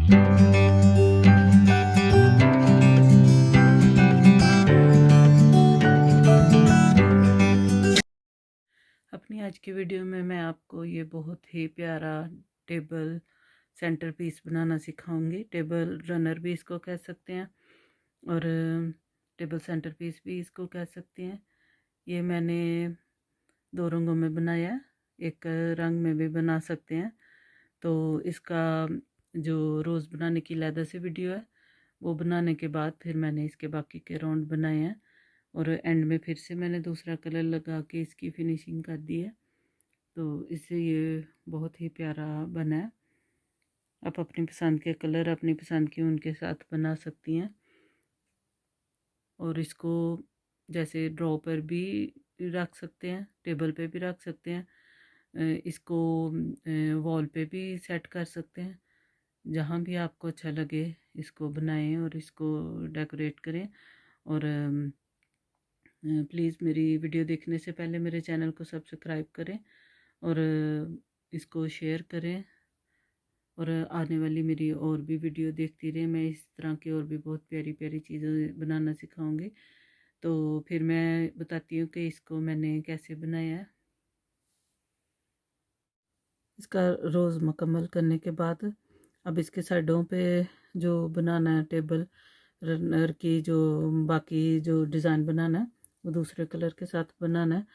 अपनी आज की वीडियो में मैं आपको ये बहुत ही प्यारा टेबल सेंटर पीस बनाना सिखाऊंगी। टेबल रनर भी इसको कह सकते हैं और टेबल सेंटर पीस भी इसको कह सकते हैं। ये मैंने 2 रंगों में बनाया है, एक रंग में भी बना सकते हैं। तो इसका जो रोज़ बनाने की लैदर से वीडियो है वो बनाने के बाद फिर मैंने इसके बाकी के राउंड बनाए हैं और एंड में फिर से मैंने दूसरा कलर लगा के इसकी फिनिशिंग कर दी है। तो इससे ये बहुत ही प्यारा बना है। आप अपनी पसंद के कलर अपनी पसंद की उनके साथ बना सकती हैं और इसको जैसे ड्रॉ पर भी रख सकते हैं, टेबल पे भी रख सकते हैं, इसको वॉल पे भी सेट कर सकते हैं। जहाँ भी आपको अच्छा लगे इसको बनाएं और इसको डेकोरेट करें। और प्लीज़ मेरी वीडियो देखने से पहले मेरे चैनल को सब्सक्राइब करें और इसको शेयर करें और आने वाली मेरी और भी वीडियो देखती रहें। मैं इस तरह की और भी बहुत प्यारी प्यारी चीज़ें बनाना सिखाऊंगी। तो फिर मैं बताती हूँ कि इसको मैंने कैसे बनाया है। इसका रोज़ मुकम्मल करने के बाद अब इसके साइडों पे जो बनाना है टेबल रनर की, जो बाकी जो डिज़ाइन बनाना है वो दूसरे कलर के साथ बनाना है।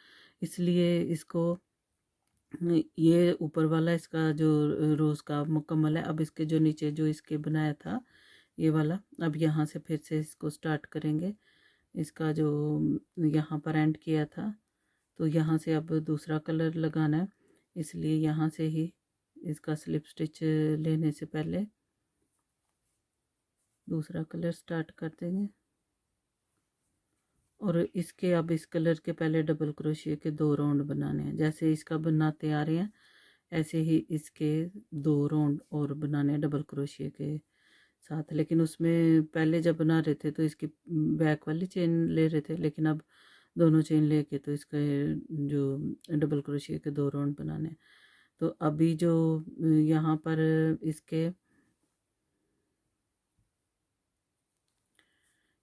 इसलिए इसको ये ऊपर वाला इसका जो रोज़ का मुकम्मल है। अब इसके जो नीचे जो इसके बनाया था ये वाला, अब यहाँ से फिर से इसको स्टार्ट करेंगे। इसका जो यहाँ पर एंड किया था तो यहाँ से अब दूसरा कलर लगाना है, इसलिए यहाँ से ही इसका स्लिप स्टिच लेने से पहले दूसरा कलर स्टार्ट कर देंगे। और इसके अब इस कलर के पहले डबल क्रोशिया के 2 राउंड बनाने हैं। जैसे इसका बनाते आ रहे हैं ऐसे ही इसके 2 राउंड और बनाने हैं डबल क्रोशिया के साथ। लेकिन उसमें पहले जब बना रहे थे तो इसकी बैक वाली चेन ले रहे थे, लेकिन अब दोनों चेन लेके तो इसके जो डबल क्रोशिया के 2 राउंड बनाने हैं। तो अभी जो यहाँ पर इसके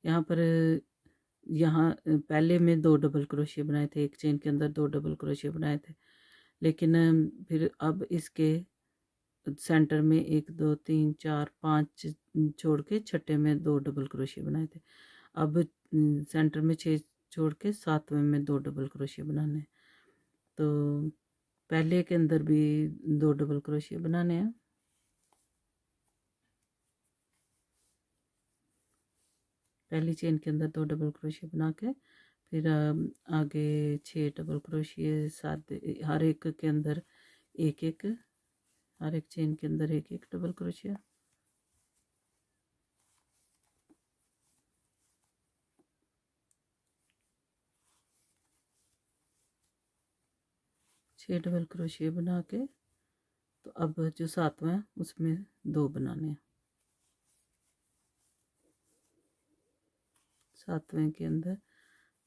यहाँ पर यहाँ पहले में 2 डबल क्रोशिया बनाए थे, एक चेन के अंदर 2 डबल क्रोशिया बनाए थे। लेकिन फिर अब इसके सेंटर में 1 2 3 4 5 छोड़ के छठे में 2 डबल क्रोशिया बनाए थे। अब सेंटर में 6 छोड़ के 7वें में 2 डबल क्रोशिया बनाने हैं। तो पहले के अंदर भी 2 डबल क्रोशिया बनाने हैं। पहली चेन के अंदर 2 डबल क्रोशिया बना के फिर आगे 6 डबल क्रोशिया, 7 हर एक के अंदर एक एक, हर एक चेन के अंदर एक एक डबल क्रोशिया। छः डबल क्रोशिया बना के तो अब जो 7वां है उसमें 2 बनाने हैं। 7वें के अंदर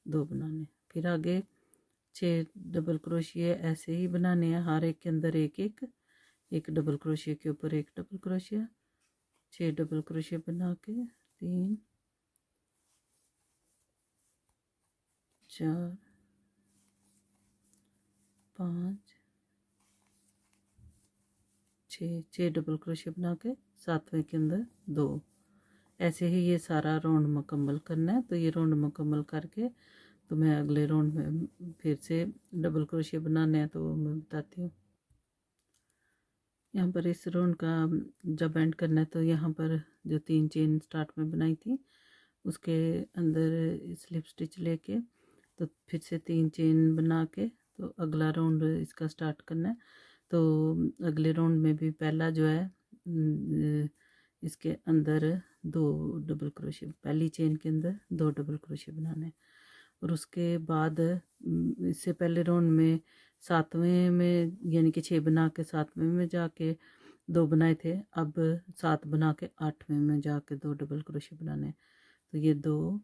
2 बनाने, फिर आगे 6 डबल क्रोशिया ऐसे ही बनाने हैं, हर एक के अंदर एक एक, एक डबल क्रोशिया के ऊपर एक डबल क्रोशिया। 6 डबल क्रोशिया बना के 3 4 5 6 डबल क्रोशिया बना के 7वें के अंदर 2। ऐसे ही ये सारा राउंड मुकम्मल करना है। तो ये राउंड मुकम्मल करके तो मैं अगले राउंड में फिर से डबल क्रोशिया बनाने हैं तो मैं बताती हूँ। यहाँ पर इस राउंड का जब एंड करना है तो यहाँ पर जो 3 चेन स्टार्ट में बनाई थी उसके अंदर स्लिप स्टिच लेके तो फिर से 3 चेन बना के तो अगला राउंड इसका स्टार्ट करना है। तो अगले राउंड में भी पहला जो है इसके अंदर 2 डबल क्रोशिया, पहली चेन के अंदर 2 डबल क्रोशिया बनाने हैं। और उसके बाद इससे पहले राउंड में 7वें में यानी कि 6 बना के 7वें में जाके 2 बनाए थे, अब 7 बना के 8वें में जाके 2 डबल क्रोशिया बनाने हैं। तो ये 2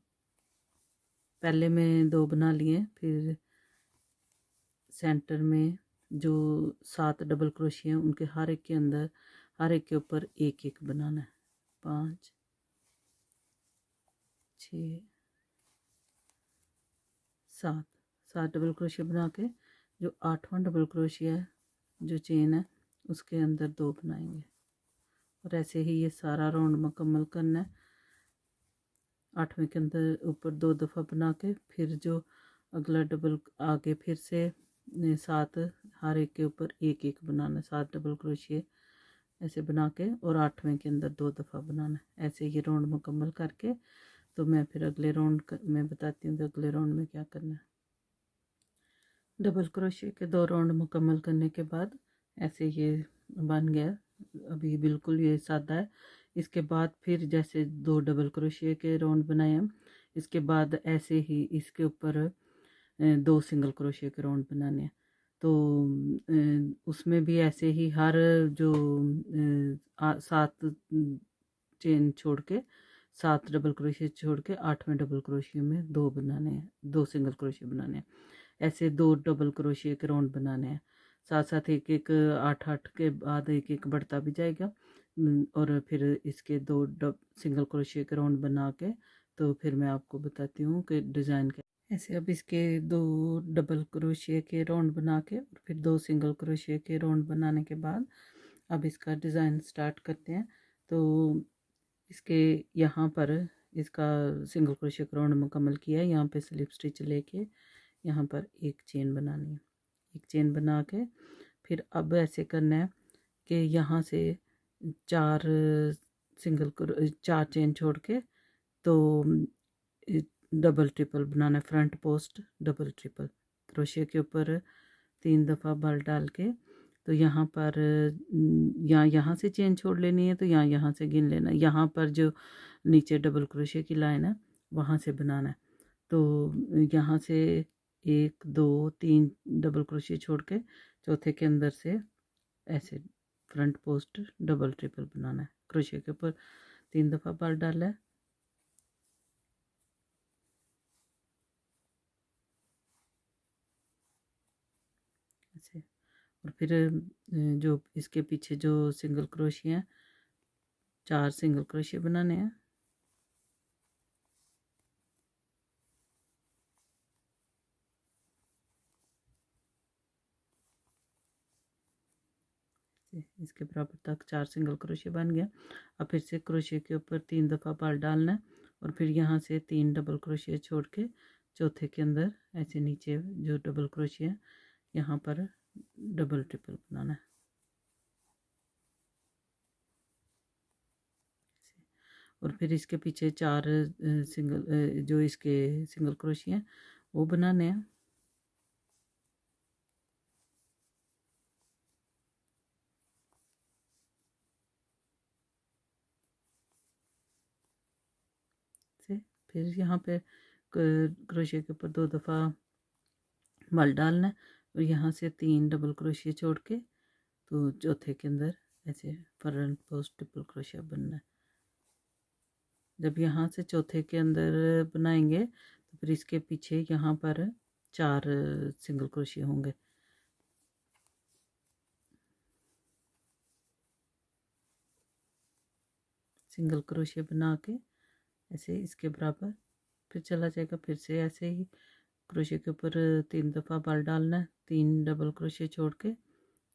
पहले में 2 बना लिए, फिर सेंटर में जो 7 डबल क्रोशिया उनके हर एक के अंदर हर एक के ऊपर एक एक बनाना है। 5 6 7 डबल क्रोशिया बना के जो 8वां डबल क्रोशिया है जो चेन है उसके अंदर 2 बनाएंगे और ऐसे ही ये सारा राउंड मुकम्मल करना है। 8वें के अंदर ऊपर 2 दफ़ा बना के फिर जो अगला डबल आगे फिर से 7 हर एक के ऊपर एक एक बनाना है। 7 डबल क्रोशिया ऐसे बना के और 8वें के अंदर 2 दफ़ा बनाना है। ऐसे ये राउंड मुकम्मल करके तो मैं फिर अगले राउंड में बताती हूँ कि अगले राउंड में क्या करना है। डबल क्रोशिया के 2 राउंड मुकम्मल करने के बाद ऐसे ये बन गया। अभी बिल्कुल ये सादा है। इसके बाद फिर जैसे 2 डबल क्रोशिया के राउंड बनाए हम, इसके बाद ऐसे ही इसके ऊपर 2 सिंगल क्रोशिया के राउंड बनाने हैं। तो उसमें भी ऐसे ही हर जो 7 चेन छोड़ के 7 डबल क्रोशिया छोड़ के 8वें डबल क्रोशिया में 2 बनाने हैं, 2 सिंगल क्रोशिया बनाने हैं। ऐसे 2 डबल क्रोशिया के राउंड बनाने हैं। साथ साथ एक एक 8 के बाद एक एक बढ़ता भी जाएगा और फिर इसके 2 सिंगल क्रोशिया के राउंड बना के तो फिर मैं आपको बताती हूँ कि डिज़ाइन क्या। ऐसे अब इसके 2 डबल क्रोशिया के राउंड बना के और फिर 2 सिंगल क्रोशिया के राउंड बनाने के बाद अब इसका डिज़ाइन स्टार्ट करते हैं। तो इसके यहाँ पर इसका सिंगल क्रोशिया का राउंड मुकम्मल किया है। यहाँ पे स्लिप स्टिच लेके यहाँ पर एक चेन बनानी है। एक चेन बना के फिर अब ऐसे करना है कि यहाँ से 4 चेन छोड़ के तो डबल ट्रिपल बनाना है। Front post double triple crochet के ऊपर 3 दफ़ा बल डाल के तो यहाँ पर यहाँ से चेन छोड़ लेनी है तो यहाँ से गिन लेना है। यहाँ पर जो नीचे डबल क्रोशिया की लाइन है वहाँ से बनाना है। तो यहाँ से 1 2 3 डबल क्रोशिया छोड़ के चौथे के अंदर से ऐसे फ्रंट पोस्ट डबल ट्रिपल बनाना है। क्रोशिया के ऊपर 3 दफ़ा बल डाला है। ऐसे और फिर जो इसके पीछे जो सिंगल क्रोशिया है 4 सिंगल क्रोशिया बनाने हैं। इसके बराबर तक 4 सिंगल क्रोशिया बन गया। अब फिर से क्रोशिया के ऊपर 3 दफ़ा बल डालना है और फिर यहाँ से 3 डबल क्रोशिया छोड़ के चौथे के अंदर ऐसे नीचे जो डबल क्रोशिया यहाँ पर डबल ट्रिपल बनाना है। और फिर इसके पीछे 4 सिंगल जो इसके सिंगल क्रोशिया हैं वो बनाने हैं। से फिर यहाँ पे क्रोशिया के ऊपर 2 दफ़ा बल डालना है और यहाँ से 3 डबल क्रोशिया छोड़ के तो चौथे के अंदर ऐसे फ्रंट पोस्ट ट्रिपल क्रोशिया बनना है। जब यहाँ से चौथे के अंदर बनाएंगे तो फिर इसके पीछे यहाँ पर 4 सिंगल क्रोशिया होंगे। सिंगल क्रोशिया बना के ऐसे इसके बराबर फिर चला जाएगा। फिर से ऐसे ही क्रोशिया के ऊपर 3 दफ़ा बल डालना है। 3 डबल क्रोशिया छोड़ के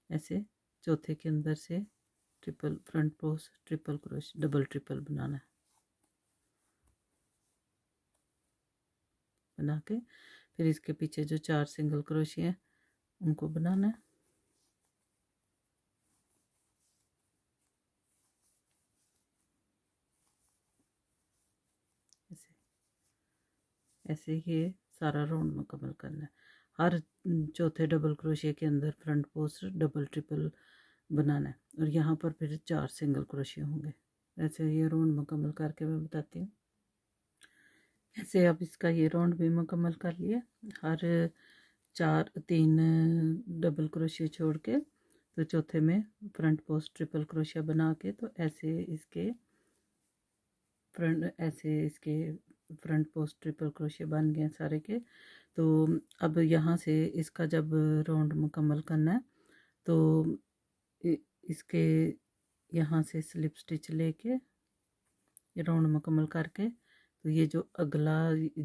ऐसे चौथे के अंदर से ट्रिपल फ्रंट पोस्ट ट्रिपल क्रोशिया डबल ट्रिपल बनाना है। बना के फिर इसके पीछे जो 4 सिंगल क्रोशिया है उनको बनाना है। ऐसे ऐसे ही सारा राउंड मुकम्मल करना है। हर चौथे डबल क्रोशिया के अंदर फ्रंट पोस्ट डबल ट्रिपल बनाना है और यहाँ पर फिर 4 सिंगल क्रोशिया होंगे। ऐसे ये राउंड मुकम्मल करके मैं बताती हूँ। ऐसे अब इसका ये राउंड भी मुकम्मल कर लिया। हर 3 डबल क्रोशिया छोड़ के तो चौथे में फ्रंट पोस्ट ट्रिपल क्रोशिया बना के तो ऐसे इसके फ्रंट पोस्ट ट्रिपल क्रोशिया बन गए सारे के। तो अब यहाँ से इसका जब राउंड मुकम्मल करना है तो इसके यहाँ से स्लिप स्टिच लेके ये राउंड मुकम्मल करके, तो ये जो अगला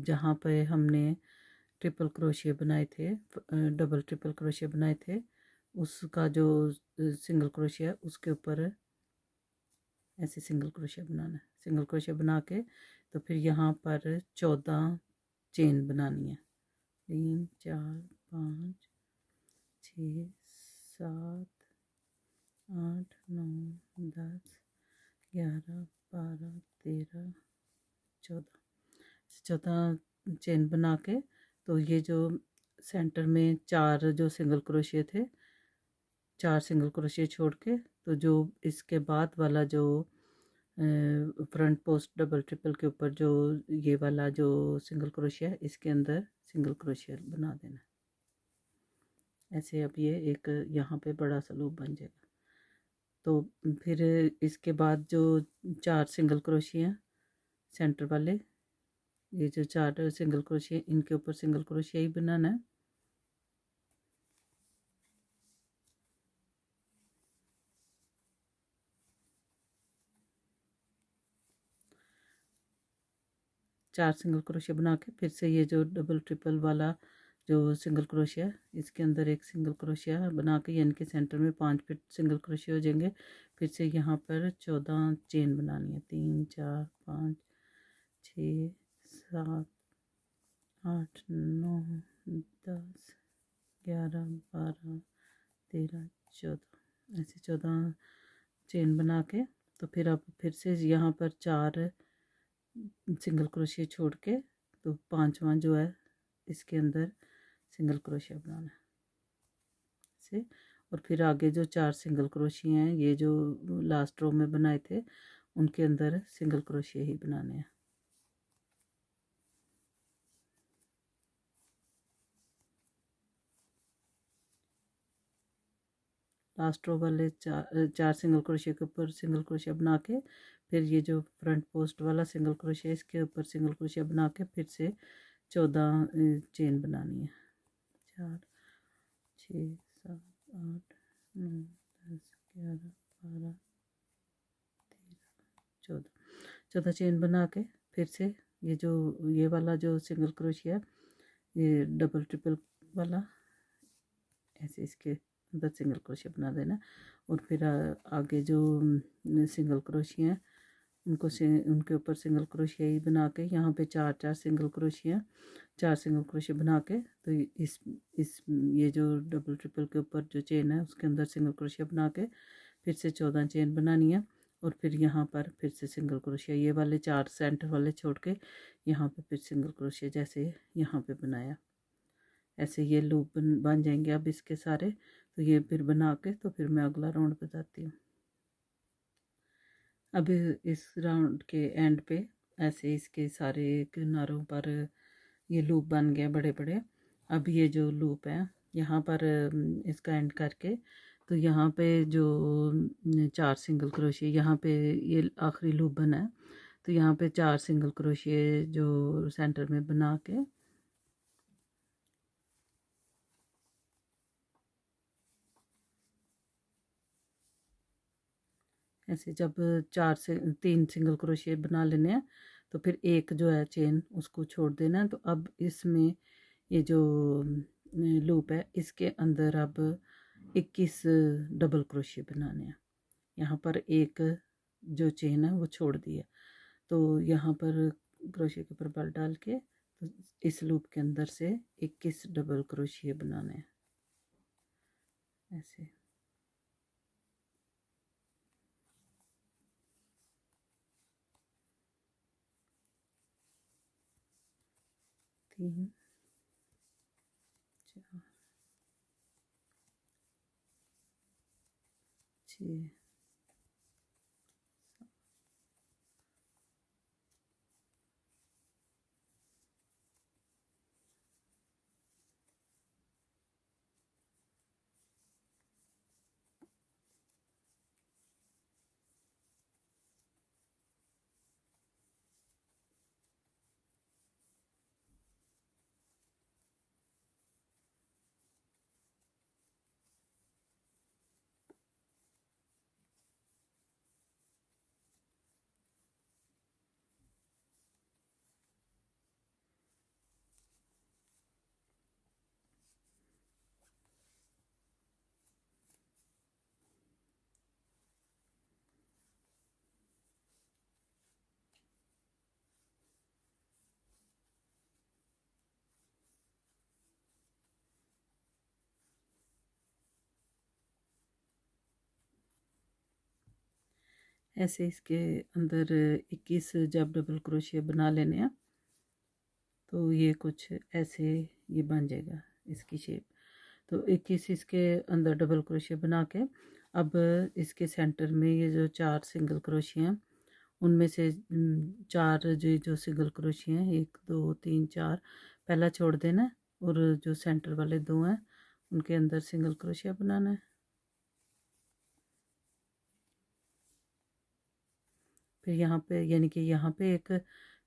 जहाँ पे हमने ट्रिपल क्रोशिया बनाए थे, डबल ट्रिपल क्रोशिया बनाए थे, उसका जो सिंगल क्रोशिया उसके ऊपर ऐसे सिंगल क्रोशिया बनाना है। सिंगल क्रोशिया बना के तो फिर यहाँ पर 14 चेन बनानी है। 3 4 5 6 7 8 9 10 11 12 13 14 चेन बना के, तो ये जो सेंटर में 4 जो सिंगल क्रोशिया थे, 4 सिंगल क्रोशिया छोड़ के, तो जो इसके बाद वाला जो फ्रंट पोस्ट डबल ट्रिपल के ऊपर जो ये वाला जो सिंगल क्रोशिया है, इसके अंदर सिंगल क्रोशिया बना देना। ऐसे अब ये एक यहाँ पे बड़ा सा लूप बन जाएगा। तो फिर इसके बाद जो 4 सिंगल क्रोशिया सेंटर वाले, ये जो 4 सिंगल क्रोशिया, इनके ऊपर सिंगल क्रोशिया ही बनाना है। चार सिंगल क्रोशिया बना के फिर से ये जो डबल ट्रिपल वाला जो सिंगल क्रोशिया, इसके अंदर एक सिंगल क्रोशिया बना के, यानी कि सेंटर में 5 फिट सिंगल क्रोशिया हो जाएंगे। फिर से यहाँ पर 14 चेन बनानी है। 3 4 5 6 7 8 9 10 11 12 13 14, ऐसे 14 चेन बना के, तो फिर अब फिर से यहाँ पर 4 सिंगल क्रोशिया छोड़ के, तो 5वां जो है इसके अंदर सिंगल क्रोशिया बनाना है से। और फिर आगे जो 4 सिंगल क्रोशिया हैं, ये जो लास्ट रो में बनाए थे, उनके अंदर सिंगल क्रोशिया ही बनाने हैं। लास्ट रो वाले 4 सिंगल क्रोशिया के ऊपर सिंगल क्रोशिया बना के, फिर ये जो फ्रंट पोस्ट वाला सिंगल क्रोशिया, इसके ऊपर सिंगल क्रोशिया बना के फिर से 14 चेन बनानी है। 4 6 7 8 9 10 11 12 13 14 चेन बना के, फिर से ये जो ये वाला जो सिंगल क्रोशिया, ये डबल ट्रिपल वाला, ऐसे इसके अंदर सिंगल क्रोशिया बना देना। और फिर आगे जो सिंगल क्रोशिया हैं, उनको उनके ऊपर सिंगल क्रोशिया ही बना के, यहाँ पे 4 सिंगल क्रोशिया, 4 सिंगल क्रोशिया बना के, तो इस ये जो डबल ट्रिपल के ऊपर जो चेन है, उसके अंदर सिंगल क्रोशिया बना के फिर से 14 चेन बनानी है। और फिर यहाँ पर फिर से सिंगल क्रोशिया, ये वाले 4 सेंटर वाले छोड़ के यहाँ पे फिर सिंगल क्रोशिया जैसे यहाँ पे बनाया, ऐसे ये लूप बन जाएंगे अब इसके सारे। तो ये फिर बना के, तो फिर मैं अगला राउंड बताती हूँ। अब इस राउंड के एंड पे ऐसे इसके सारे किनारों पर ये लूप बन गए बड़े बड़े। अब ये जो लूप है यहाँ पर इसका एंड करके, तो यहाँ पे जो 4 सिंगल क्रोशिया, यहाँ पे ये आखिरी लूप बना है, तो यहाँ पे 4 सिंगल क्रोशिया जो सेंटर में बना के, ऐसे जब 4 से 3 सिंगल क्रोशिया बना लेने हैं, तो फिर एक जो है चेन उसको छोड़ देना है। तो अब इसमें ये जो लूप है, इसके अंदर अब 21 डबल क्रोशिया बनाने हैं। यहाँ पर एक जो चेन है वो छोड़ दिया, तो यहाँ पर क्रोशिया के ऊपर बल डाल के, तो इस लूप के अंदर से 21 डबल क्रोशिया बनाने हैं ऐसे। 3 4 6 ऐसे इसके अंदर 21 जब डबल क्रोशिया बना लेने हैं तो ये कुछ ऐसे ये बन जाएगा इसकी शेप। तो 21 इसके अंदर डबल क्रोशिया बना के अब इसके सेंटर में ये जो 4 सिंगल क्रोशिया हैं उनमें से 4 जो सिंगल क्रोशिया हैं 1 2 3 4 पहला छोड़ देना है और जो सेंटर वाले 2 हैं उनके अंदर सिंगल क्रोशिया बनाना है। फिर यहाँ पे यानी कि यहाँ पे एक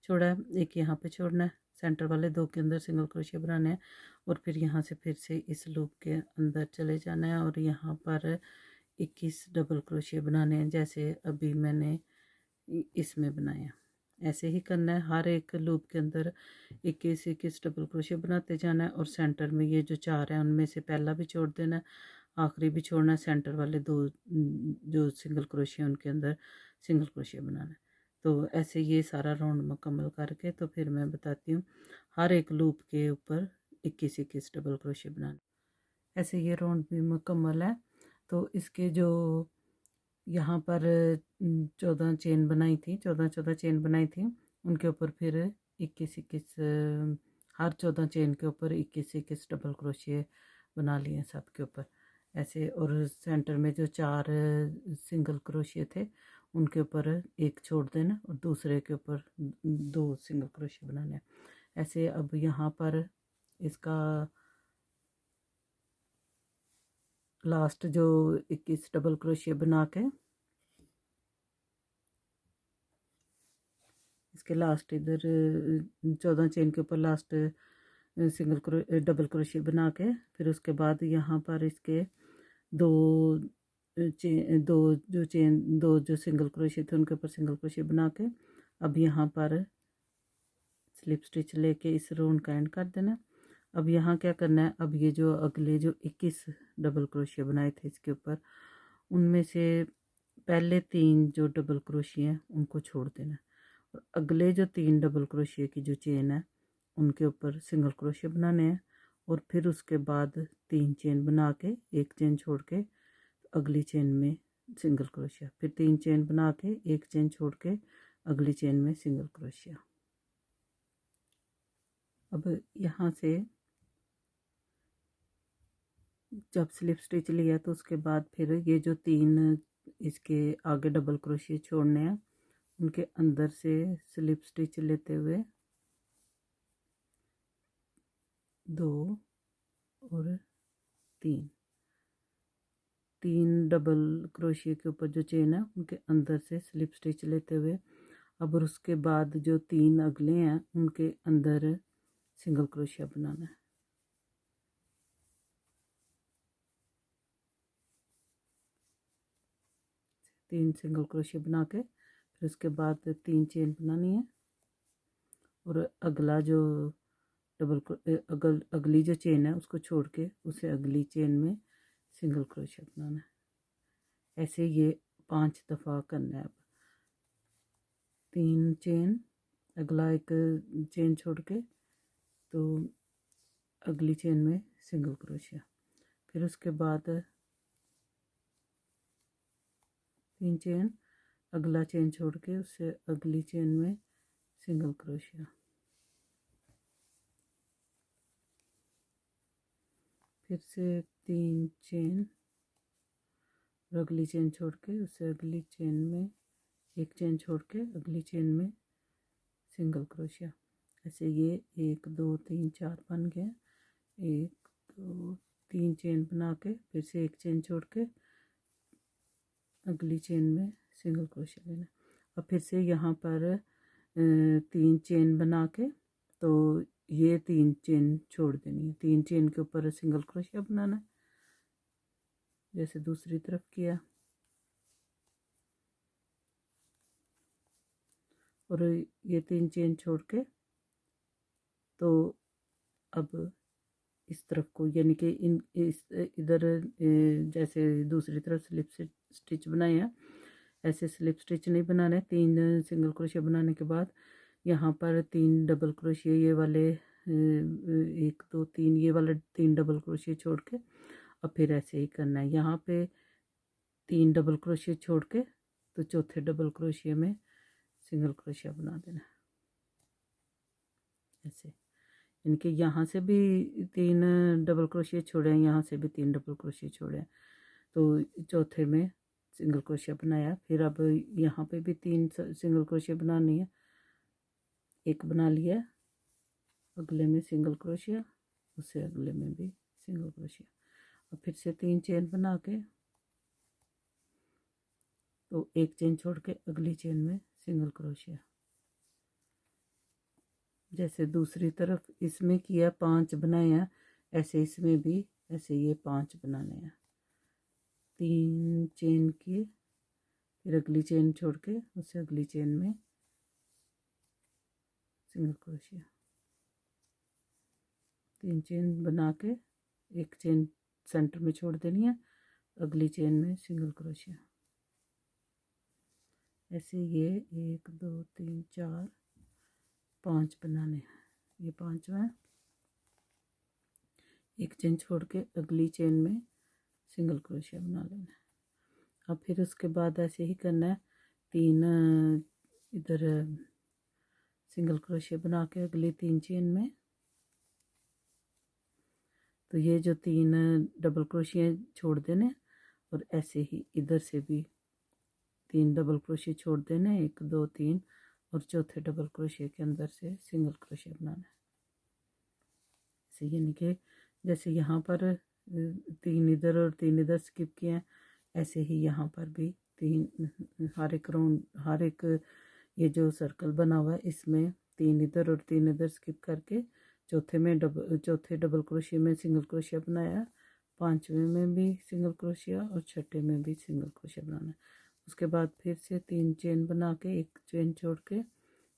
छोड़ा है, एक यहाँ पे छोड़ना है, सेंटर वाले 2 के अंदर सिंगल क्रोशिया बनाने हैं और फिर यहाँ से फिर से इस लूप के अंदर चले जाना है और यहाँ पर 21 डबल क्रोशिया बनाने हैं जैसे अभी मैंने इसमें बनाया। ऐसे ही करना है, हर एक लूप के अंदर 21 डबल क्रोशिया बनाते जाना है और सेंटर में ये जो 4 हैं उनमें से पहला भी छोड़ देना है, आखिरी भी छोड़ना है, सेंटर वाले 2 जो सिंगल क्रोशिया उनके अंदर सिंगल क्रोशिया बनाना है। तो ऐसे ये सारा राउंड मुकम्मल करके तो फिर मैं बताती हूँ हर एक लूप के ऊपर 21 डबल क्रोशिया बनाना। ऐसे ये राउंड भी मुकम्मल है। तो इसके जो यहाँ पर 14 चेन बनाई थी, 14 चेन बनाई थी, उनके ऊपर फिर 21 हर 14 चेन के ऊपर 21 डबल क्रोशिया बना लिए सब के ऊपर ऐसे। और सेंटर में जो 4 सिंगल क्रोशिया थे उनके ऊपर एक छोड़ देना और दूसरे के ऊपर 2 सिंगल क्रोशिया बनाने। ऐसे अब यहाँ पर इसका लास्ट जो 21 डबल क्रोशिया बना के इसके लास्ट इधर 14 चेन के ऊपर लास्ट डबल क्रोशिया बना के फिर उसके बाद यहाँ पर इसके दो दो जो सिंगल क्रोशिया थे उनके ऊपर सिंगल क्रोशिया बना के अब यहाँ पर स्लिप स्टिच लेके इस राउंड का एंड कर देना। अब यहाँ क्या करना है, अब ये जो अगले जो 21 डबल क्रोशिया बनाए थे इसके ऊपर उनमें से पहले 3 जो डबल क्रोशिया हैं उनको छोड़ देना और अगले जो 3 डबल क्रोशिया की जो चेन है उनके ऊपर सिंगल क्रोशिया बनाने हैं और फिर उसके बाद 3 चेन बना के एक चेन छोड़ के अगली चेन में सिंगल क्रोशिया, फिर 3 चेन बना के एक चेन छोड़ के अगली चेन में सिंगल क्रोशिया। अब यहाँ से जब स्लिप स्टिच लिया तो उसके बाद फिर ये जो 3 इसके आगे डबल क्रोशिया छोड़ने हैं उनके अंदर से स्लिप स्टिच लेते हुए 2 और 3 डबल क्रोशिया के ऊपर जो चेन है उनके अंदर से स्लिप स्टिच लेते हुए अब उसके बाद जो 3 अगले हैं उनके अंदर सिंगल क्रोशिया बनाना है। 3 सिंगल क्रोशिया बना के फिर उसके बाद 3 चेन बनानी है और अगला जो अगली जो चेन है उसको छोड़ के उसे अगली चेन में सिंगल क्रोशिया बनाना है। ऐसे ये 5 दफ़ा करना है। अब 3 चेन, अगला एक चेन छोड़ के तो अगली चेन में सिंगल क्रोशिया, फिर उसके बाद 3 चेन, अगला चेन छोड़ के उससे अगली चेन में सिंगल क्रोशिया, फिर से 3 चेन और अगली चेन छोड़ के उससे अगली चेन में एक चेन छोड़ के अगली चेन में सिंगल क्रोशिया। ऐसे ये 1 2 3 4 बन गया। 1 2 3 चेन बना के फिर से एक चेन छोड़ के अगली चेन में सिंगल क्रोशिया लेना और फिर से यहाँ पर 3 चेन बना के तो ये 3 चेन छोड़ देनी है, 3 चेन के ऊपर सिंगल क्रोशिया बनाना है जैसे दूसरी तरफ किया और ये 3 चेन छोड़ के तो अब इस तरफ को यानी कि इधर जैसे दूसरी तरफ स्लिप स्टिच बनाए हैं ऐसे स्लिप स्टिच नहीं बनाना है। 3 सिंगल क्रोशिया बनाने के बाद यहाँ पर 3 डबल क्रोशिया ये वाले 1 2 3 ये वाले 3 डबल क्रोशिया छोड़ के अब फिर ऐसे ही करना है। यहाँ पे 3 डबल क्रोशिया छोड़ के तो चौथे डबल क्रोशिया में सिंगल क्रोशिया बना देना ऐसे। इनके यहाँ से भी 3 डबल क्रोशिया छोड़े हैं, यहाँ से भी 3 डबल क्रोशिया छोड़े हैं, तो चौथे में सिंगल क्रोशिया बनाया। फिर अब यहाँ पे भी 3 सिंगल क्रोशिया बनानी है। एक बना लिया, अगले में सिंगल क्रोशिया, उससे अगले में भी सिंगल क्रोशिया। अब फिर से 3 चेन बना के तो एक चेन छोड़ के अगली चेन में सिंगल क्रोशिया। जैसे दूसरी तरफ इसमें किया 5 बनाए हैं, ऐसे इसमें भी ऐसे ये 5 बनाने हैं। 3 चेन किए, फिर अगली चेन छोड़ के उससे अगली चेन में सिंगल क्रोशिया। 3 चेन बना के एक चेन सेंटर में छोड़ देनी है, अगली चेन में सिंगल क्रोशिया। ऐसे ये 1 2 3 4 5 बनाने हैं। ये 5वां है। एक चेन छोड़ के अगली चेन में सिंगल क्रोशिया बना लेना है। अब फिर उसके बाद ऐसे ही करना है। 3 इधर सिंगल क्रोशिया बना के अगली 3 चेन में, तो ये जो 3 डबल क्रोशिया छोड़ देने और ऐसे ही इधर से भी 3 डबल क्रोशिया छोड़ देने, 1 2 3, और चौथे डबल क्रोशिया के अंदर से सिंगल क्रोशिया बनाना है। ऐसे यानी कि जैसे यहाँ पर 3 इधर और 3 इधर स्किप किए हैं, ऐसे ही यहाँ पर भी 3 हर एक राउंड, हर एक ये जो सर्कल बना हुआ है इसमें 3 इधर और 3 इधर स्किप करके चौथे डबल क्रोशिया में सिंगल क्रोशिया बनाया, 5वें में भी सिंगल क्रोशिया और छठे में भी सिंगल क्रोशिया बनाना है। उसके बाद फिर से 3 चेन बना के एक चेन छोड़ के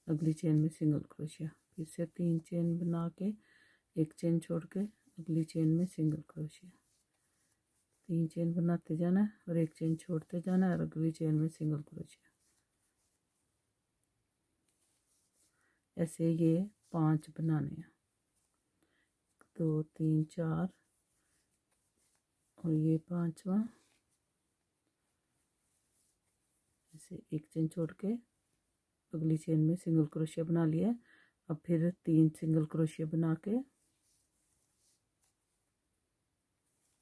अगली चेन में सिंगल क्रोशिया, फिर से 3 चेन बना के एक चेन छोड़ के अगली चेन में सिंगल क्रोशिया। 3 चेन बनाते जाना है और एक चेन छोड़ते जाना है और अगली चेन में सिंगल क्रोशिया। ऐसे ये 5 बनाने हैं, 2 3 4 और ये 5वां। ऐसे एक चेन छोड़ के अगली चेन में सिंगल क्रोशिया बना लिया। अब फिर 3 सिंगल क्रोशिया बना के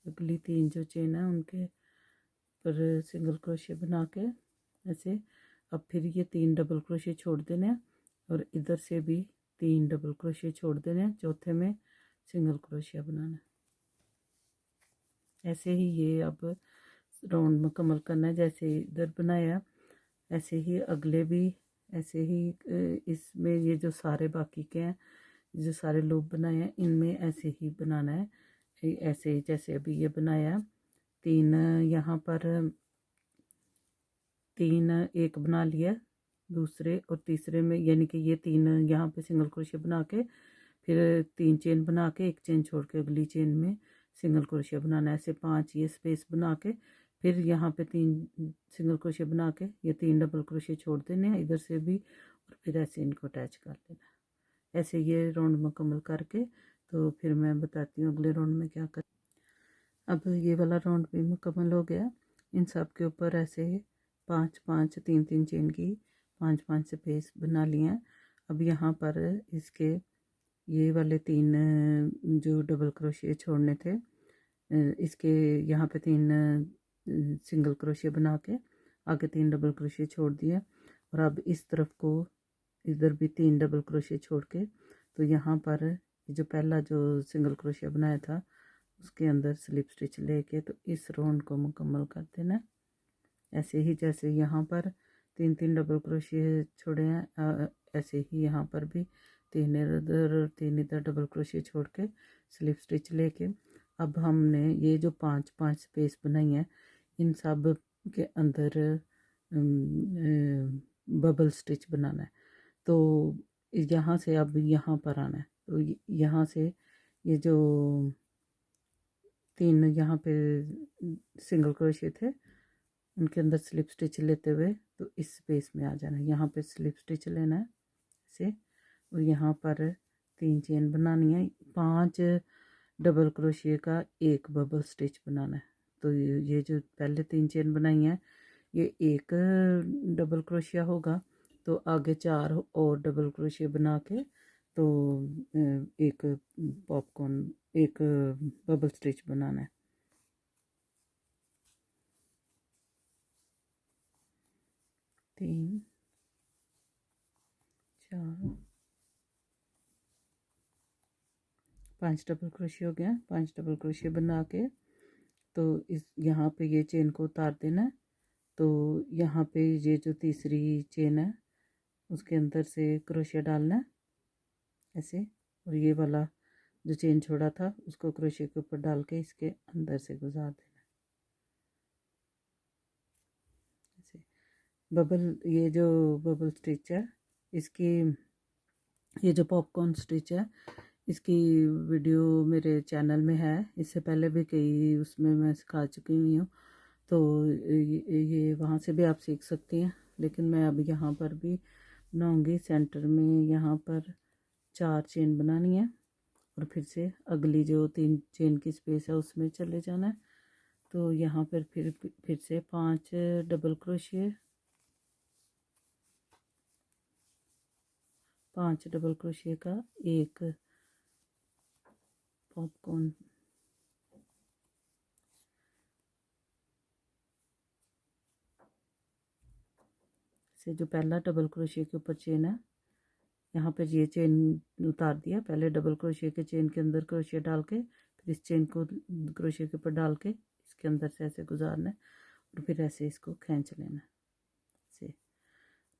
अगली 3 जो चेन है उनके पर सिंगल क्रोशिया बना के ऐसे। अब फिर ये 3 डबल क्रोशिया छोड़ देने हैं और इधर से भी 3 डबल क्रोशिया छोड़ देने हैं, चौथे में सिंगल क्रोशिया बनाना है। ऐसे ही ये अब राउंड मुकम्मल करना है। जैसे इधर बनाया ऐसे ही अगले भी, ऐसे ही इसमें ये जो सारे बाकी के हैं, जो सारे लूप बनाए हैं इनमें ऐसे ही बनाना है। ऐसे जैसे अभी ये बनाया 3 यहाँ पर 3 एक बना लिया, दूसरे और तीसरे में यानी कि ये 3 यहाँ पे सिंगल क्रोशिया बना के फिर 3 चेन बना के एक चेन छोड़ के अगली चेन में सिंगल क्रोशिया बनाना है। ऐसे 5 ये स्पेस बना के फिर यहाँ पे 3 सिंगल क्रोशिया बना के ये 3 डबल क्रोशिया छोड़ देने हैं इधर से भी, और फिर ऐसे इनको अटैच कर लेना। ऐसे ये राउंड मुकम्मल करके तो फिर मैं बताती हूँ अगले राउंड में क्या कर। अब ये वाला राउंड भी मुकम्मल हो गया। इन सब के ऊपर ऐसे 5 5 3 3 चेन की 5 5 स्पेस बना लिए हैं। अब यहाँ पर इसके ये वाले 3 जो डबल क्रोशिया छोड़ने थे, इसके यहाँ पे 3 सिंगल क्रोशिया बना के आगे 3 डबल क्रोशिया छोड़ दिया, और अब इस तरफ को इधर भी 3 डबल क्रोशिया छोड़ के तो यहाँ पर जो पहला जो सिंगल क्रोशिया बनाया था उसके अंदर स्लिप स्टिच लेके तो इस राउंड को मुकम्मल कर देना। ऐसे ही जैसे यहाँ पर 3 3 डबल क्रोशिया छोड़े हैं, ऐसे ही यहाँ पर भी 3 इधर और 3 इधर डबल क्रोशिया छोड़ के स्लिप स्टिच लेके अब हमने ये जो 5 5 स्पेस बनाई है इन सब के अंदर बबल स्टिच बनाना है। तो यहाँ से अब यहाँ पर आना है, तो यहाँ से ये जो 3 यहाँ पे सिंगल क्रोशिया थे उनके अंदर स्लिप स्टिच लेते हुए तो इस स्पेस में आ जाना है। यहाँ पे स्लिप स्टिच लेना है ऐसे, और यहाँ पर 3 चेन बनानी है, 5 डबल क्रोशिया का एक बबल स्टिच बनाना है। तो ये जो पहले 3 चेन बनाई हैं ये एक डबल क्रोशिया होगा तो आगे 4 और डबल क्रोशिया बना के तो एक पॉपकॉर्न एक बबल स्टिच बनाना है। 3 4 5 डबल क्रोशिया हो गया। 5 डबल क्रोशिया बना के तो इस यहाँ पे ये चेन को उतार देना है। तो यहाँ पे ये जो तीसरी चेन है उसके अंदर से क्रोशिया डालना है ऐसे, और ये वाला जो चेन छोड़ा था उसको क्रोशिया के ऊपर डाल के इसके अंदर से गुजार देना ऐसे। बबल ये जो बबल स्टिच है इसकी, ये जो पॉपकॉर्न स्टिच है इसकी वीडियो मेरे चैनल में है। इससे पहले भी कई उसमें मैं सिखा चुकी हुई हूँ, तो ये वहाँ से भी आप सीख सकती हैं। लेकिन मैं अब यहाँ पर भी बनाऊँगी। सेंटर में यहाँ पर 4 चेन बनानी है और फिर से अगली जो 3 चेन की स्पेस है उसमें चले जाना है। तो यहाँ पर फिर से 5 डबल क्रोशिया, 5 डबल क्रोशिया का एक पॉपकॉर्न से जो पहला डबल क्रोशिया के ऊपर चेन है यहाँ पर ये चेन उतार दिया। पहले डबल क्रोशिया के चेन के अंदर क्रोशिया डाल के फिर इस चेन को क्रोशिया के ऊपर डाल के इसके अंदर से ऐसे गुजारना है और फिर ऐसे इसको खींच लेना से।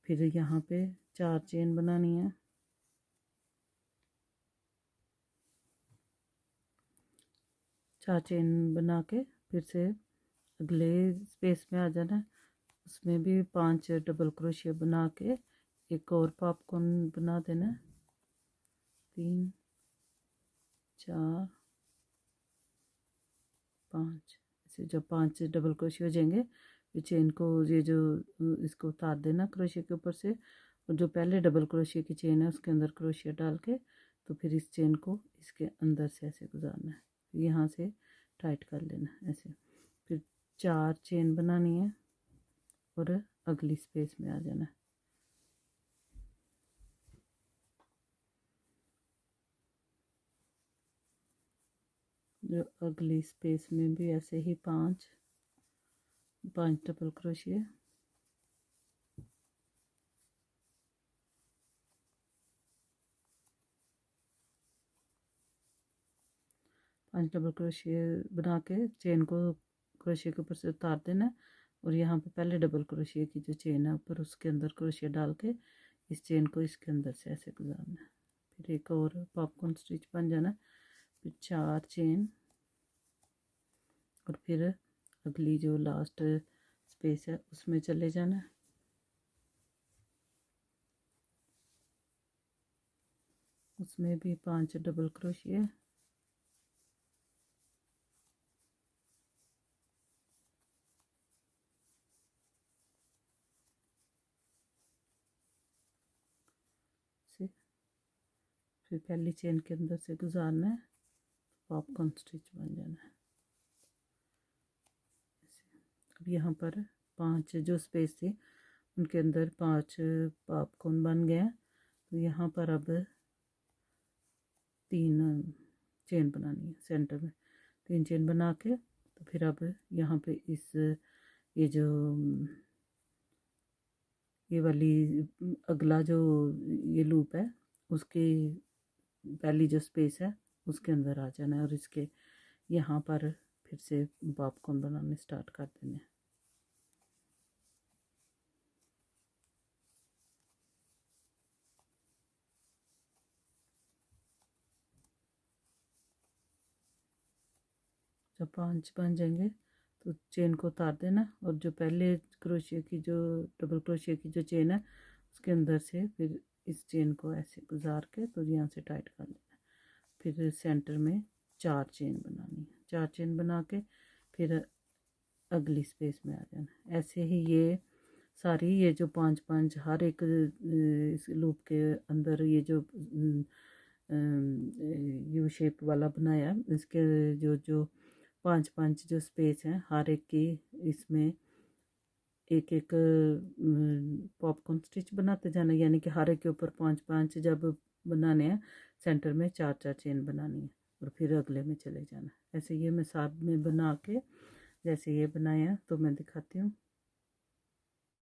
फिर यहाँ पे 4 चेन बनानी है। 4 चेन बना के फिर से अगले स्पेस में आ जाना है। उसमें भी 5 डबल क्रोशिया बना के एक और पॉपकॉर्न बना देना है। 3 4 5 ऐसे जब 5 डबल क्रोशिया हो जाएंगे ये चेन को ये जो इसको उतार देना क्रोशिया के ऊपर से, और जो पहले डबल क्रोशिया की चेन है उसके अंदर क्रोशिया डाल के तो फिर इस चेन को इसके अंदर से ऐसे गुजारना है। यहाँ से टाइट कर लेना ऐसे। फिर 4 चेन बनानी है और अगली स्पेस में आ जाना है। जो अगली स्पेस में भी ऐसे ही 5 डबल क्रोशिया, 5 डबल क्रोशिया बना के चेन को क्रोशिया के ऊपर से उतार देना है और यहाँ पे पहले डबल क्रोशिया की जो चेन है ऊपर उसके अंदर क्रोशिया डाल के इस चेन को इसके अंदर से ऐसे गुजारना है। फिर एक और पॉपकॉर्न स्टिच बन जाना है। फिर 4 चेन और फिर अगली जो लास्ट स्पेस है उसमें चले जाना है। उसमें भी 5 डबल क्रोशिया, से फिर पहली चेन के अंदर से गुजारना है। पॉपकॉर्न स्टिच बन जाना है। अब यहाँ पर 5 जो स्पेस थी उनके अंदर 5 पॉपकॉर्न बन गया। तो यहाँ पर अब 3 चेन बनानी है। सेंटर में 3 चेन बना के तो फिर अब यहाँ पे इस ये जो ये वाली अगला जो ये लूप है उसकी पहली जो स्पेस है उसके अंदर आ जाना है और इसके यहाँ पर फिर से पॉपकॉर्न बनाने स्टार्ट कर देने हैं। जब 5 बन जाएंगे तो चेन को उतार देना और जो पहले क्रोशिया की जो डबल क्रोशिया की जो चेन है उसके अंदर से फिर इस चेन को ऐसे गुजार के तो यहाँ से टाइट कर लेना। फिर सेंटर में 4 चेन बनानी है। 4 चेन बना के फिर अगली स्पेस में आ जाना। ऐसे ही ये सारी ये जो 5 हर एक इस लूप के अंदर ये जो यू शेप वाला बनाया इसके जो जो 5 जो स्पेस हैं हर एक की इसमें एक एक पॉपकॉर्न स्टिच बनाते जाना, यानी कि हर एक के ऊपर 5-5 जब बनाने हैं, सेंटर में 4-4 चेन बनानी है और फिर अगले में चले जाना। ऐसे ये मैं साथ में बना के, जैसे ये बनाया तो मैं दिखाती हूँ।